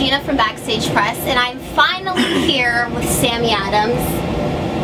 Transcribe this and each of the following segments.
Regina from Backstage Press, and I'm finally here with Sammy Adams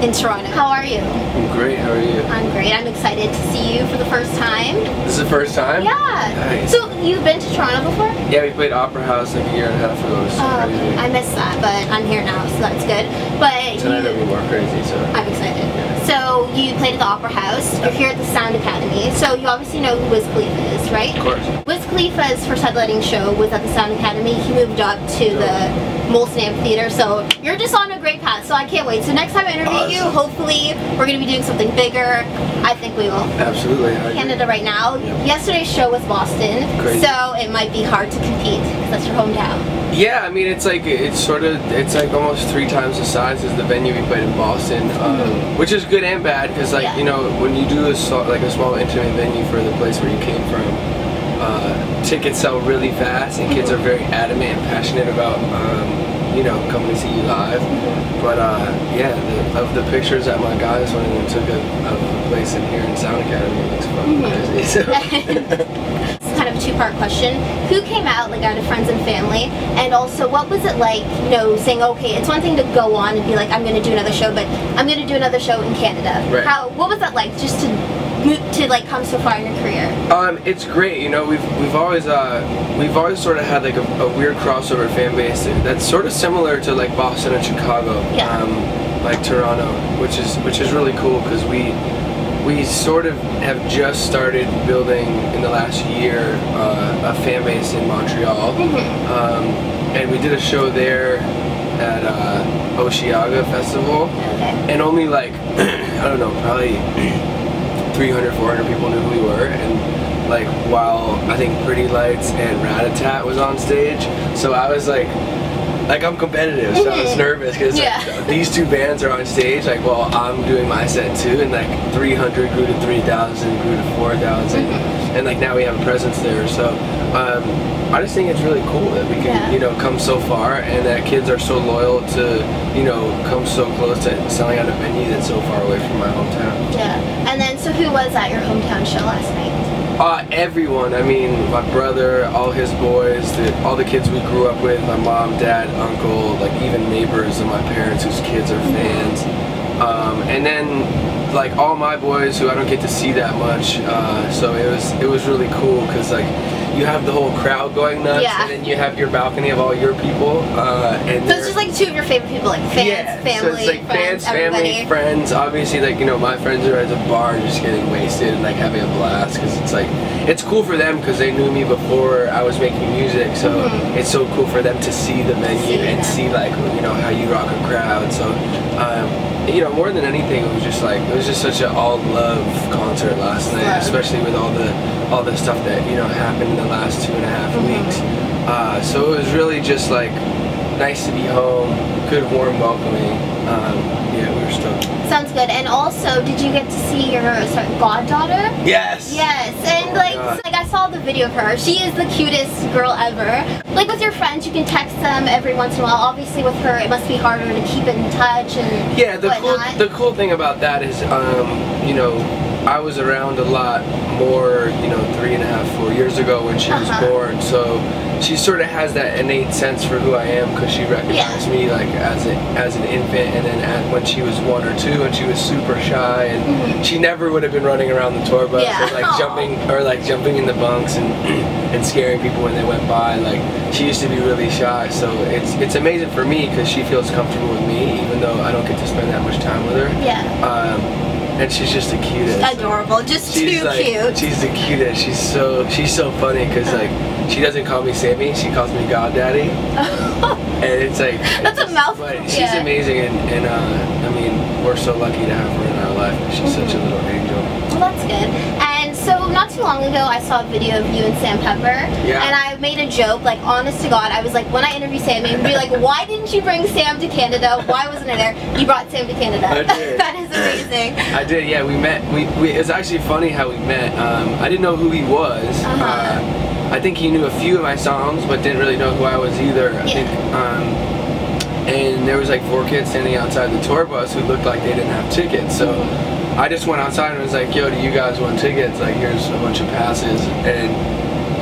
in Toronto. How are you? I'm great, how are you? I'm great. I'm excited to see you for the first time. This is the first time? Yeah. Nice. So, you've been to Toronto before? Yeah, we played Opera House like a year and a half ago. It was crazy. I missed that, but I'm here now, so that's good. But tonight it'll be more crazy, so. I'm excited. So, you played at the Opera House, you're here at the Sound Academy, so you obviously know who Wiz Khalifa is, right? Of course. Wiz Khalifa's first headlining show was at the Sound Academy. He moved up to the Molson Amphitheater, so you're just on a great path, so I can't wait. So next time I interview you, hopefully we're going to be doing something bigger. I think we will. Absolutely. Canada right now. Yep. Yesterday's show was Boston, so it might be hard to compete because that's your hometown. Yeah, I mean it's like almost 3 times the size as the venue we played in Boston, which is good and bad because you know, when you do a small intimate venue for the place where you came from, tickets sell really fast and kids are very adamant and passionate about you know, coming to see you live. But yeah, of the pictures that my guys went and took of the place in here in Sound Academy, it looks fun. Crazy, so. It's kind of a two-part question. Who came out, like, out of friends and family, and also what was it like, you know, saying, okay, it's one thing to go on and be like, I'm going to do another show, but I'm going to do another show in Canada. Right. What was that like, just to like come so far in your career? It's great. You know, we've always sort of had like a weird crossover fan base that's sort of similar to like Boston and Chicago, like Toronto, which is really cool because we sort of have just started building in the last year a fan base in Montreal, and we did a show there at Osheaga Festival, and only like I don't know, probably 300, 400 people knew who we were, and like while I think Pretty Lights and Rat-a-Tat was on stage, so I was like I'm competitive, so I was nervous because like, these two bands are on stage, like well I'm doing my set too, and like 300 grew to 3,000, grew to 4,000, and like now we have a presence there, so I just think it's really cool that we can you know, come so far and that kids are so loyal to, you know, come so close to selling out a venue that's so far away from my hometown. Yeah, and then so who was at your hometown show last night? Everyone. I mean, my brother, all his boys, all the kids we grew up with, my mom, dad, uncle, like even neighbors of my parents whose kids are fans. And then like all my boys who I don't get to see that much, so it was really cool because like you have the whole crowd going nuts, and then you have your balcony of all your people, and so it's just like two of your favorite people, like fans, family, so it's like friends, family, friends. Obviously, like you know, my friends are at the bar just getting wasted and like having a blast because it's like it's cool for them because they knew me before I was making music, so it's so cool for them to see the venue and see like you know how you rock a crowd. So you know, more than anything, it was just such an all love concert last night, especially with all the stuff that you know happened in the last 2.5 weeks. So it was really just like nice to be home, good warm welcoming. Yeah, we were stoked. Sounds good. And also, did you get to see your goddaughter? Yes. Yes, and like I saw the video of her. She is the cutest girl ever. Like with your friends, you can text them every once in a while. Obviously, with her, it must be harder to keep in touch and the cool thing about that is, you know, I was around a lot more, you know, 3.5, 4 years ago when she was born, so she sort of has that innate sense for who I am because she recognized me like as an infant, and then when she was 1 or 2 and she was super shy, and she never would have been running around the tour bus or like jumping in the bunks and scaring people when they went by. Like she used to be really shy, so it's amazing for me because she feels comfortable with me even though I don't get to spend that much time with her. And she's just the cutest. Adorable, just too cute. She's the cutest. She's so funny because like she doesn't call me Sammy, she calls me God Daddy. And it's like that's a mouthful. She's amazing, and I mean we're so lucky to have her in our life. She's such a little angel. Well, that's good. And so not too long ago, I saw a video of you and Sam Pepper, and I made a joke, like honest to God, I was like, when I interview Sammy, I'd be like, why didn't you bring Sam to Canada? Why wasn't I there? You brought Sam to Canada. I did. That is amazing. I did, yeah. We met. It's actually funny how we met. I didn't know who he was. I think he knew a few of my songs, but didn't really know who I was either. I think. And there was like 4 kids standing outside the tour bus who looked like they didn't have tickets. So I just went outside and was like, yo, do you guys want tickets? Like, here's a bunch of passes. And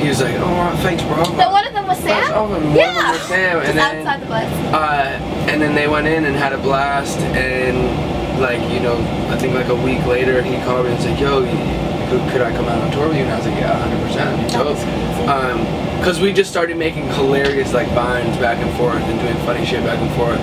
he was like, oh, thanks, bro. So one of them was Sam? One of them was Sam. And then, outside the bus. And then they went in and had a blast, and like, you know, I think like a week later he called me and said, yo, could I come out on tour with you? And I was like, yeah, 100%. Dope. Because we just started making hilarious like vines back and forth and doing funny shit back and forth.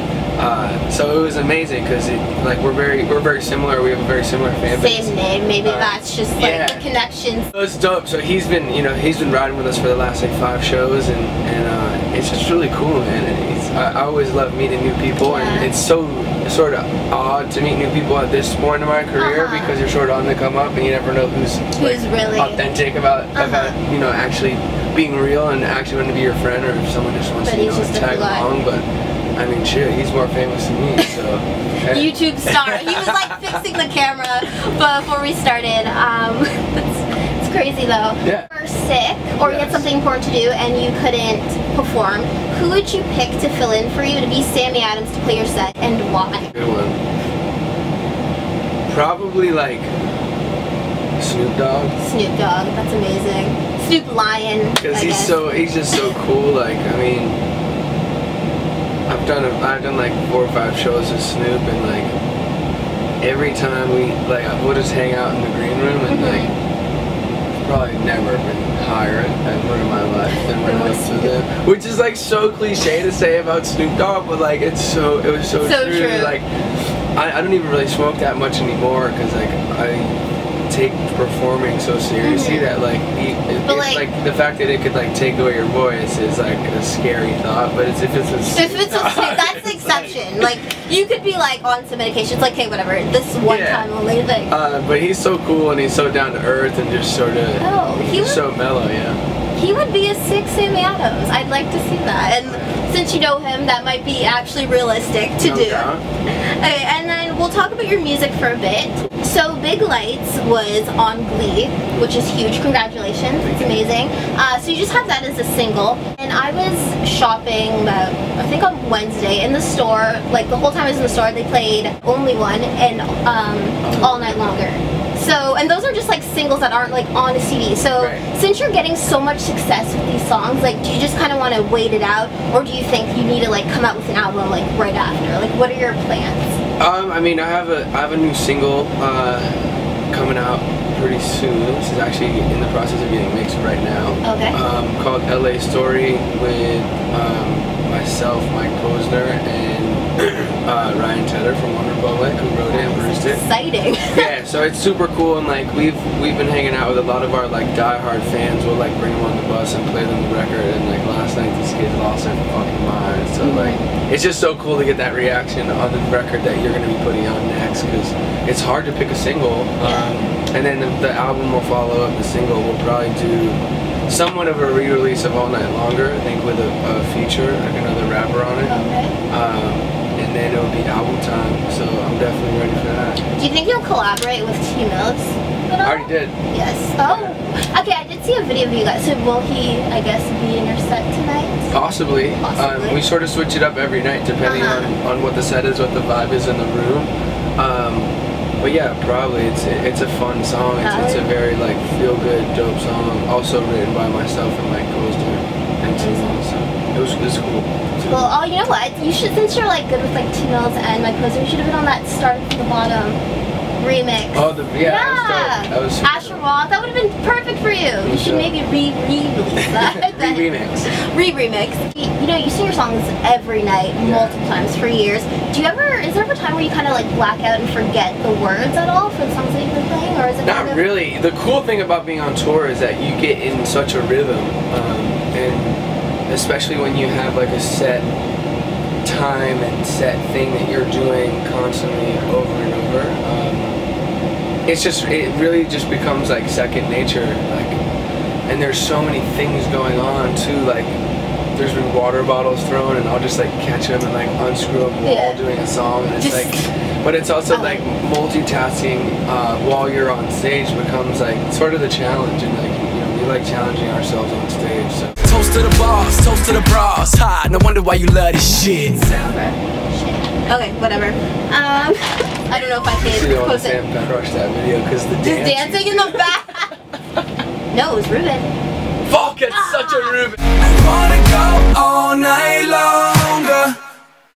So it was amazing because like we're very similar. We have a very similar fan base. Same name, maybe that's just like the connections. So it's dope. So he's been riding with us for the last like 5 shows, and it's just really cool, man. And I always love meeting new people, and it's so sort of odd to meet new people at this point in my career because you're sort of on the come up, and you never know who's like, really authentic about you know, actually being real and actually want to be your friend, or if someone just wants to tag along. But I mean, shit, he's more famous than me, so. YouTube star. He was like fixing the camera before we started. It's crazy though. Yeah. If you were sick or you had something important to do and you couldn't perform, who would you pick to fill in for you to be Sammy Adams to play your set, and why? Good one. Probably like Snoop Dogg. Snoop Dogg, that's amazing. Snoop Lion. Because he's just so cool. Like, I mean, I've done like 4 or 5 shows with Snoop, and like every time we'll just hang out in the green room, and like probably never been higher ever in my life than when I was with him. Which is like so cliche to say about Snoop Dogg, but like it was so true. Like I don't even really smoke that much anymore because like I take performing so seriously that like the fact that it could like take away your voice is like a scary thought, but if it's that's the exception. Like you could be like on some medication, it's like, hey, whatever, this one time only thing. But he's so cool, and he's so down to earth, and just sort of so mellow. He would be a sick Sammy Adams. I'd like to see that, and since you know him, that might be actually realistic to do. Okay, and then we'll talk about your music for a bit. So Big Lights was on Glee, which is huge. Congratulations, it's amazing. So you just have that as a single. And I was shopping I think on Wednesday in the store. Like the whole time I was in the store, they played Only One and All Night Longer. So, and those are just like singles that aren't like on a CD. So since you're getting so much success with these songs, like do you just kind of want to wait it out, or do you think you need to like come out with an album like right after? Like what are your plans? I mean, I have a new single coming out pretty soon. This is actually in the process of getting mixed right now. Okay. Called LA Story with myself, Mike Posner, and Ryan Tedder from One Republic, who wrote it and produced it. Exciting. Yeah, so it's super cool, and like we've been hanging out with a lot of our like diehard fans. We'll like bring them on the bus and play them the record, and like last night these kids lost their fucking minds. So like it's just so cool to get that reaction on the record that you're going to be putting on next, because it's hard to pick a single. And then the album will follow up. The single will probably do somewhat of a re-release of All Night Longer, I think, with a feature, like another rapper on it. And then it'll be album time, so I'm definitely ready for that. Do you think you'll collaborate with t.mills? I already did. Yes. Oh, okay, I did see a video of you guys. So will he, I guess, be in your set tonight? Possibly. We sort of switch it up every night depending on what the set is, what the vibe is in the room. But yeah, probably. It's a fun song. It's a very like feel-good, dope song. Also written by myself and Mike Posner and t.mills. So it was cool. Well, you know what? You should, since you're like good with like t.mills and Mike Posner, you should have been on that Start from the Bottom remix. Oh, that was Asher Roth. That would have been perfect for you. You should maybe re-release that. Re-remix. You know, you sing your songs every night, multiple times for years. Is there ever a time where you kind of like black out and forget the words at all for the songs that you've been playing, or is it not really? The cool thing about being on tour is that you get in such a rhythm, and especially when you have like a set time and set thing that you're doing constantly over and over. It really just becomes like second nature, like, and there's so many things going on too, like there's been water bottles thrown, and I'll just like catch them and like unscrew them while doing a song, and it's like, but it's also like multitasking while you're on stage becomes like sort of the challenge, and like, you know, we like challenging ourselves on stage. So. Toast to the boss, toast to the bras, ha, no wonder why you love this shit. Okay, whatever. I don't know if I can post it. Sam crushed that video because the dancing in the back. No, it was Ruben. Fuck, it's such a Ruben. I wanna go all night.